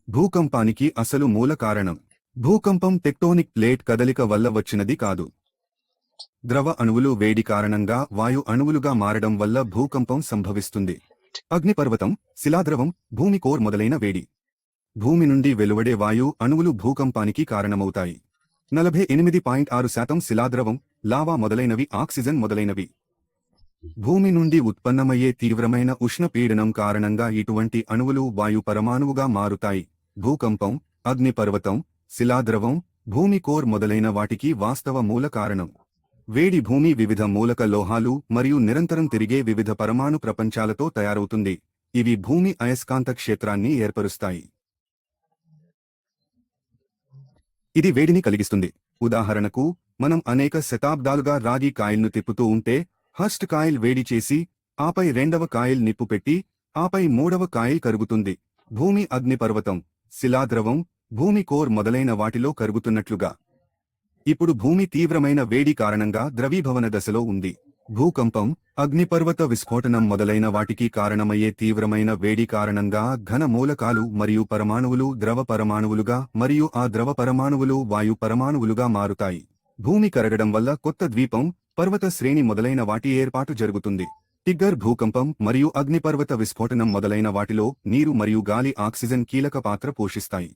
భూకంపానికి అసలు మూల కారణం. భూకంపం టెక్టోనిక్ ప్లేట్ కదలిక వల్ల వచ్చినది కాదు. ద్రవ అణువులు వేడి కారణంగా వాయు అణువులుగా మారడం వల్ల భూకంపం సంభవిస్తుంది. అగ్నిపర్వతం, శిలాద్రవం, భూమి కోర్ మొదలైన వేడి, భూమి నుండి వెలువడే వాయు అణువులు భూకంపానికి కారణమవుతాయి. 48.6% శిలాద్రవం, లావా మొదలైనవి, ఆక్సిజన్ మొదలైనవి. భూమి నుండి ఉత్పన్నమయ్యే తీవ్రమైన ఉష్ణపీడనం కారణంగా ఇటువంటి అణువులు వాయు పరమాణువుగా మారుతాయి. భూకంపం, అగ్నిపర్వతం, శిలాద్రవం, భూమి కోర్ మొదలైన వాటికి వాస్తవ మూల కారణం వేడి. భూమి వివిధ మూలక లోహాలు మరియు నిరంతరం తిరిగే వివిధ పరమాణు ప్రపంచాలతో తయారవుతుంది. ఇవి భూమి అయస్కాంత క్షేత్రాన్ని ఏర్పరుస్తాయి. ఇది వేడిని కలిగిస్తుంది. ఉదాహరణకు, మనం అనేక శతాబ్దాలుగా రాగి కాయిల్ను తిప్పుతూ ఉంటే ఫస్ట్ కాయిల్ వేడి చేసి, ఆపై రెండవ కాయిల్ నిప్పు పెట్టి, ఆపై మూడవ కాయిల్ కరుగుతుంది. భూమి అగ్నిపర్వతం, శిలాద్రవం, భూమి కోర్ మొదలైన వాటిలో కరుగుతున్నట్లుగా ఇప్పుడు భూమి తీవ్రమైన వేడి కారణంగా ద్రవీభవన దశలో ఉంది. భూకంపం, అగ్నిపర్వత విస్ఫోటనం మొదలైన వాటికి కారణమయ్యే తీవ్రమైన వేడి కారణంగా ఘన మూలకాలు మరియు పరమాణువులు ద్రవ పరమాణువులుగా మరియు ఆ ద్రవ పరమాణువులు వాయు పరమాణువులుగా మారుతాయి. భూమి కరగడం వల్ల కొత్త ద్వీపం, పర్వత శ్రేణి మొదలైన వాటి ఏర్పాటు జరుగుతుంది. టిగ్గర్ భూకంపం మరియు అగ్నిపర్వత విస్ఫోటనం మొదలైన వాటిలో నీరు మరియు గాలి, ఆక్సిజన్ కీలక పాత్ర పోషిస్తాయి.